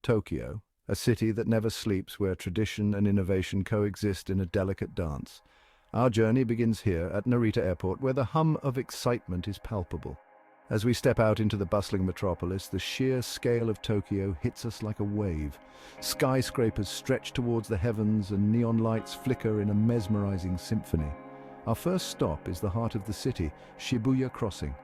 Tokyo, a city that never sleeps, where tradition and innovation coexist in a delicate dance. Our journey begins here at Narita Airport, where the hum of excitement is palpable. As we step out into the bustling metropolis, the sheer scale of Tokyo hits us like a wave. Skyscrapers stretch towards the heavens and neon lights flicker in a mesmerizing symphony. Our first stop is the heart of the city, Shibuya Crossing.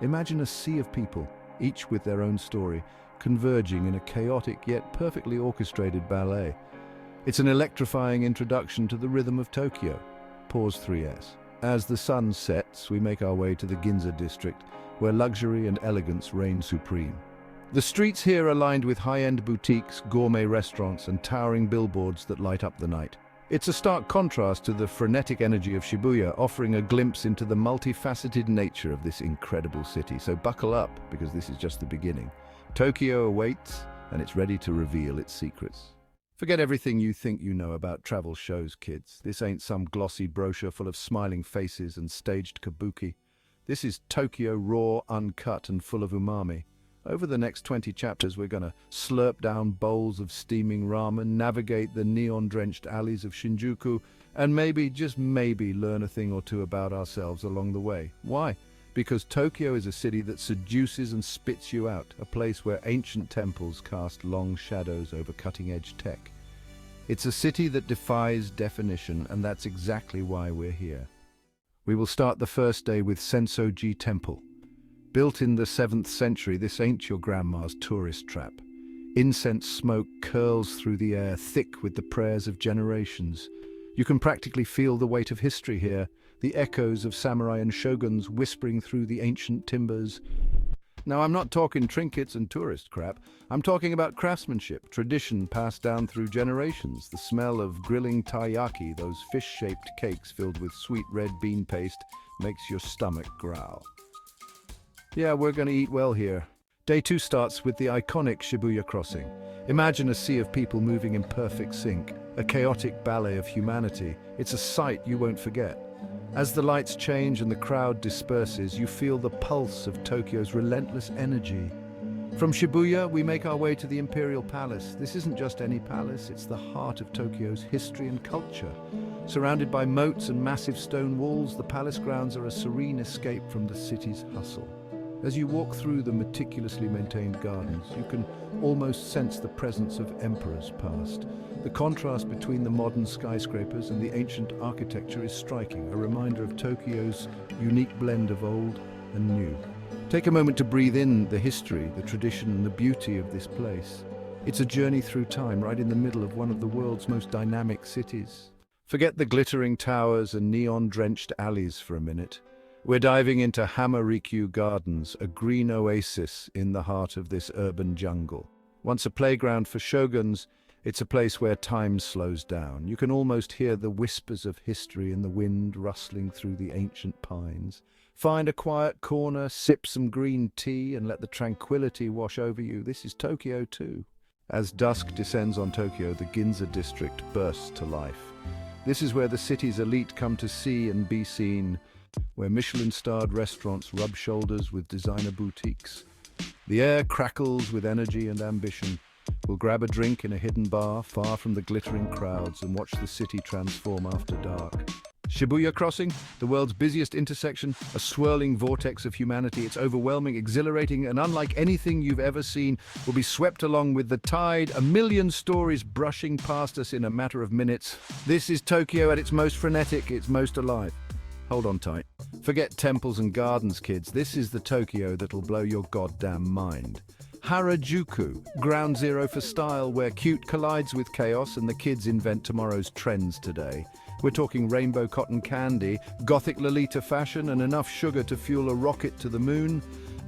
Imagine a sea of people, each with their own story, converging in a chaotic yet perfectly orchestrated ballet. It's an electrifying introduction to the rhythm of Tokyo. Pause 3S. As the sun sets, we make our way to the Ginza district, where luxury and elegance reign supreme. The streets here are lined with high-end boutiques, gourmet restaurants, and towering billboards that light up the night. It's a stark contrast to the frenetic energy of Shibuya, offering a glimpse into the multifaceted nature of this incredible city. So buckle up, because this is just the beginning. Tokyo awaits, and it's ready to reveal its secrets. Forget everything you think you know about travel shows, kids. This ain't some glossy brochure full of smiling faces and staged kabuki. This is Tokyo raw, uncut, and full of umami. Over the next 20 chapters, we're gonna slurp down bowls of steaming ramen, navigate the neon-drenched alleys of Shinjuku, and maybe, just maybe, learn a thing or two about ourselves along the way. Why? Because Tokyo is a city that seduces and spits you out, a place where ancient temples cast long shadows over cutting-edge tech. It's a city that defies definition, and that's exactly why we're here. We will start the first day with Sensoji Temple. Built in the 7th century, this ain't your grandma's tourist trap. Incense smoke curls through the air, thick with the prayers of generations. You can practically feel the weight of history here, the echoes of samurai and shoguns whispering through the ancient timbers. Now, I'm not talking trinkets and tourist crap. I'm talking about craftsmanship, tradition passed down through generations. The smell of grilling taiyaki, those fish-shaped cakes filled with sweet red bean paste, makes your stomach growl. Yeah, we're gonna eat well here. Day 2 starts with the iconic Shibuya Crossing. Imagine a sea of people moving in perfect sync, a chaotic ballet of humanity. It's a sight you won't forget. As the lights change and the crowd disperses, you feel the pulse of Tokyo's relentless energy. From Shibuya, we make our way to the Imperial Palace. This isn't just any palace, it's the heart of Tokyo's history and culture. Surrounded by moats and massive stone walls, the palace grounds are a serene escape from the city's hustle. As you walk through the meticulously maintained gardens, you can almost sense the presence of emperors past. The contrast between the modern skyscrapers and the ancient architecture is striking, a reminder of Tokyo's unique blend of old and new. Take a moment to breathe in the history, the tradition, and the beauty of this place. It's a journey through time, right in the middle of one of the world's most dynamic cities. Forget the glittering towers and neon-drenched alleys for a minute. We're diving into Hamarikyu Gardens, a green oasis in the heart of this urban jungle. Once a playground for shoguns, it's a place where time slows down. You can almost hear the whispers of history in the wind rustling through the ancient pines. Find a quiet corner, sip some green tea, and let the tranquility wash over you. This is Tokyo too. As dusk descends on Tokyo, the Ginza district bursts to life. This is where the city's elite come to see and be seen, where Michelin-starred restaurants rub shoulders with designer boutiques. The air crackles with energy and ambition. We'll grab a drink in a hidden bar far from the glittering crowds and watch the city transform after dark. Shibuya Crossing, the world's busiest intersection, a swirling vortex of humanity. It's overwhelming, exhilarating, and unlike anything you've ever seen. We'll be swept along with the tide, a million stories brushing past us in a matter of minutes. This is Tokyo at its most frenetic, its most alive. Hold on tight. Forget temples and gardens, kids. This is the Tokyo that'll blow your goddamn mind. Harajuku, ground zero for style, where cute collides with chaos and the kids invent tomorrow's trends today. We're talking rainbow cotton candy, gothic Lolita fashion, and enough sugar to fuel a rocket to the moon.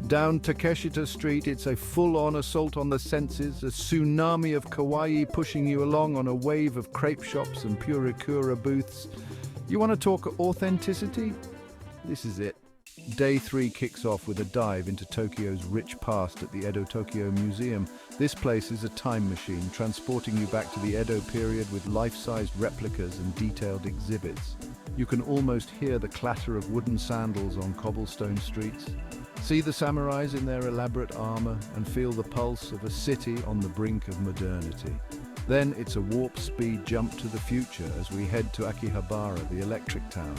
Down Takeshita Street, it's a full-on assault on the senses, a tsunami of kawaii pushing you along on a wave of crepe shops and purikura booths. You want to talk authenticity? This is it. Day 3 kicks off with a dive into Tokyo's rich past at the Edo Tokyo Museum. This place is a time machine, transporting you back to the Edo period with life-sized replicas and detailed exhibits. You can almost hear the clatter of wooden sandals on cobblestone streets. See the samurais in their elaborate armor and feel the pulse of a city on the brink of modernity. Then it's a warp-speed jump to the future as we head to Akihabara, the electric town.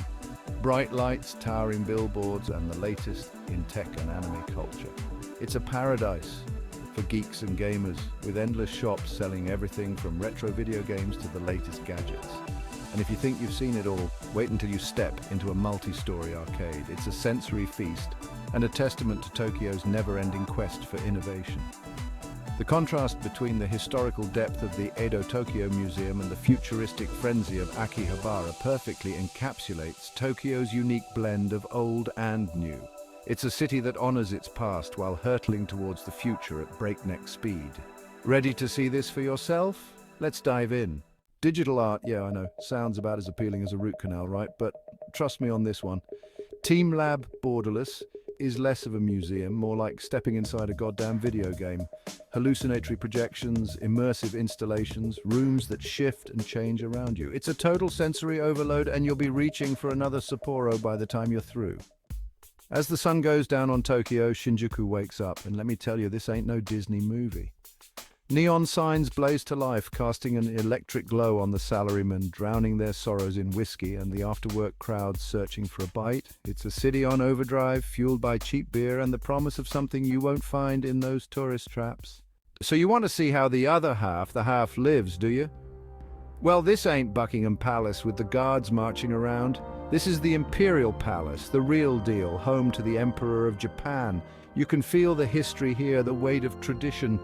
Bright lights, towering billboards, and the latest in tech and anime culture. It's a paradise for geeks and gamers, with endless shops selling everything from retro video games to the latest gadgets. And if you think you've seen it all, wait until you step into a multi-story arcade. It's a sensory feast and a testament to Tokyo's never-ending quest for innovation. The contrast between the historical depth of the Edo Tokyo Museum and the futuristic frenzy of Akihabara perfectly encapsulates Tokyo's unique blend of old and new. It's a city that honors its past while hurtling towards the future at breakneck speed. Ready to see this for yourself? Let's dive in. Digital art, yeah, I know, sounds about as appealing as a root canal, right? But trust me on this one. Team Lab Borderless is less of a museum, more like stepping inside a goddamn video game. Hallucinatory projections, immersive installations, rooms that shift and change around you. It's a total sensory overload, and you'll be reaching for another Sapporo by the time you're through. As the sun goes down on Tokyo, Shinjuku wakes up, and let me tell you, this ain't no Disney movie. Neon signs blaze to life, casting an electric glow on the salarymen, drowning their sorrows in whiskey, and the after-work crowds searching for a bite. It's a city on overdrive, fueled by cheap beer and the promise of something you won't find in those tourist traps. So you want to see how the other half, the half, lives, do you? Well, this ain't Buckingham Palace with the guards marching around. This is the Imperial Palace, the real deal, home to the Emperor of Japan. You can feel the history here, the weight of tradition.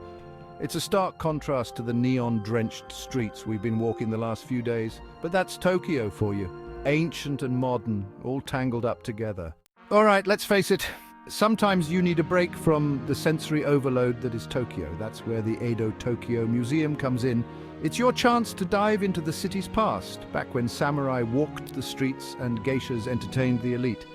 It's a stark contrast to the neon-drenched streets we've been walking the last few days, but that's Tokyo for you. Ancient and modern, all tangled up together. All right, let's face it. Sometimes you need a break from the sensory overload that is Tokyo. That's where the Edo Tokyo Museum comes in. It's your chance to dive into the city's past, back when samurai walked the streets and geishas entertained the elite.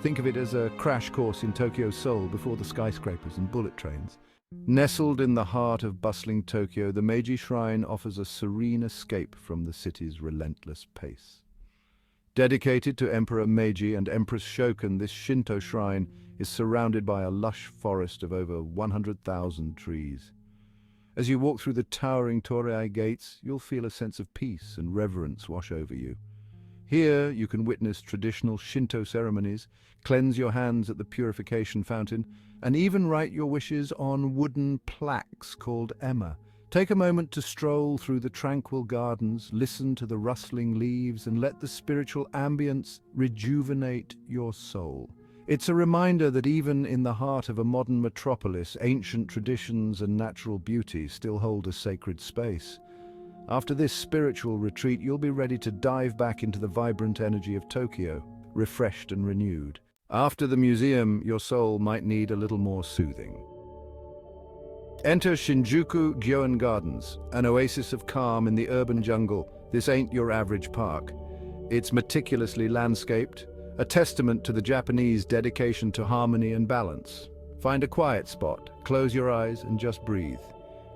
Think of it as a crash course in Tokyo's soul before the skyscrapers and bullet trains. Nestled in the heart of bustling Tokyo, the Meiji Shrine offers a serene escape from the city's relentless pace. Dedicated to Emperor Meiji and Empress Shokan, this Shinto shrine is surrounded by a lush forest of over 100,000 trees. As you walk through the towering torii gates, you'll feel a sense of peace and reverence wash over you. Here, you can witness traditional Shinto ceremonies, cleanse your hands at the purification fountain, and even write your wishes on wooden plaques called ema. Take a moment to stroll through the tranquil gardens, listen to the rustling leaves, and let the spiritual ambience rejuvenate your soul. It's a reminder that even in the heart of a modern metropolis, ancient traditions and natural beauty still hold a sacred space. After this spiritual retreat, you'll be ready to dive back into the vibrant energy of Tokyo, refreshed and renewed. After the museum, your soul might need a little more soothing. Enter Shinjuku Gyoen Gardens, an oasis of calm in the urban jungle. This ain't your average park. It's meticulously landscaped, a testament to the Japanese dedication to harmony and balance. Find a quiet spot, close your eyes, and just breathe.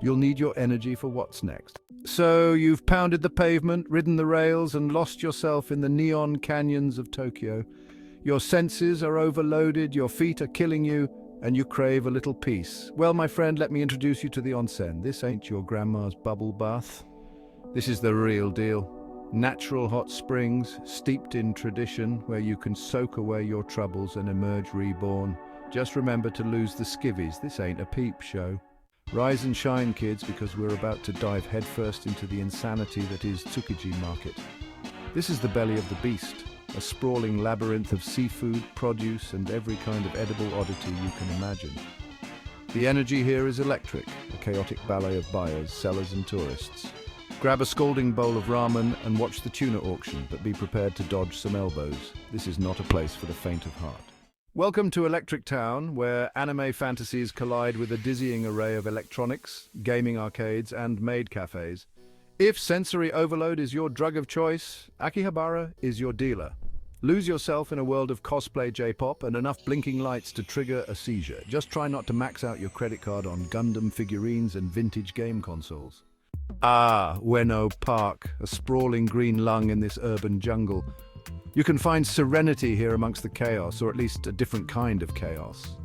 You'll need your energy for what's next. So you've pounded the pavement, ridden the rails, and lost yourself in the neon canyons of Tokyo. Your senses are overloaded, your feet are killing you, and you crave a little peace. Well, my friend, let me introduce you to the onsen. This ain't your grandma's bubble bath. This is the real deal. Natural hot springs, steeped in tradition, where you can soak away your troubles and emerge reborn. Just remember to lose the skivvies. This ain't a peep show. Rise and shine, kids, because we're about to dive headfirst into the insanity that is Tsukiji Market. This is the belly of the beast. A sprawling labyrinth of seafood, produce, and every kind of edible oddity you can imagine. The energy here is electric, a chaotic ballet of buyers, sellers, and tourists. Grab a scalding bowl of ramen and watch the tuna auction, but be prepared to dodge some elbows. This is not a place for the faint of heart. Welcome to Electric Town, where anime fantasies collide with a dizzying array of electronics, gaming arcades, and maid cafes. If sensory overload is your drug of choice, Akihabara is your dealer. Lose yourself in a world of cosplay J-pop and enough blinking lights to trigger a seizure. Just try not to max out your credit card on Gundam figurines and vintage game consoles. Ah, Ueno Park, a sprawling green lung in this urban jungle. You can find serenity here amongst the chaos, or at least a different kind of chaos.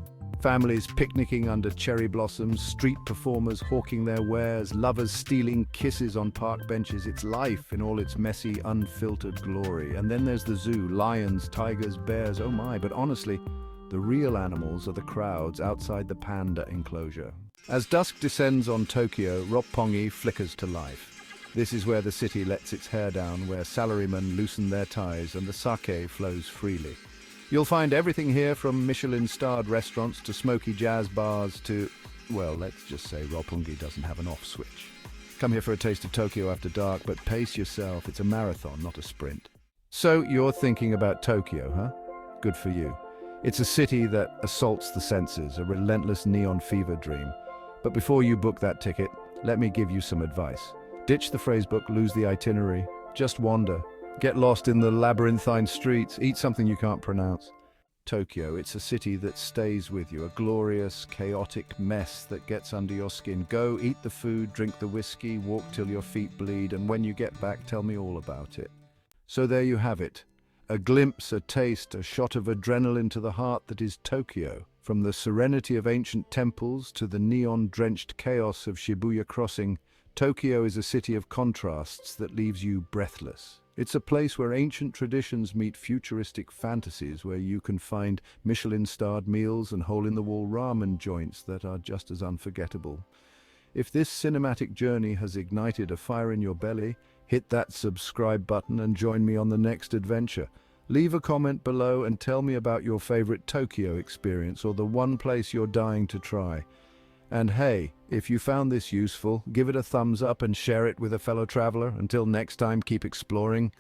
Families picnicking under cherry blossoms, street performers hawking their wares, lovers stealing kisses on park benches. It's life in all its messy, unfiltered glory. And then there's the zoo, lions, tigers, bears, oh my, but honestly, the real animals are the crowds outside the panda enclosure. As dusk descends on Tokyo, Roppongi flickers to life. This is where the city lets its hair down, where salarymen loosen their ties and the sake flows freely. You'll find everything here from Michelin-starred restaurants to smoky jazz bars to, well, let's just say Roppongi doesn't have an off switch. Come here for a taste of Tokyo after dark, but pace yourself. It's a marathon, not a sprint. So you're thinking about Tokyo, huh? Good for you. It's a city that assaults the senses, a relentless neon fever dream. But before you book that ticket, let me give you some advice. Ditch the phrasebook, lose the itinerary. Just wander. Get lost in the labyrinthine streets. Eat something you can't pronounce. Tokyo, it's a city that stays with you, a glorious, chaotic mess that gets under your skin. Go, eat the food, drink the whiskey, walk till your feet bleed, and when you get back, tell me all about it. So there you have it. A glimpse, a taste, a shot of adrenaline to the heart that is Tokyo. From the serenity of ancient temples to the neon-drenched chaos of Shibuya Crossing, Tokyo is a city of contrasts that leaves you breathless. It's a place where ancient traditions meet futuristic fantasies, where you can find Michelin-starred meals and hole-in-the-wall ramen joints that are just as unforgettable. If this cinematic journey has ignited a fire in your belly, hit that subscribe button and join me on the next adventure. Leave a comment below and tell me about your favorite Tokyo experience or the one place you're dying to try. And hey, if you found this useful, give it a thumbs up and share it with a fellow traveler. Until next time, keep exploring.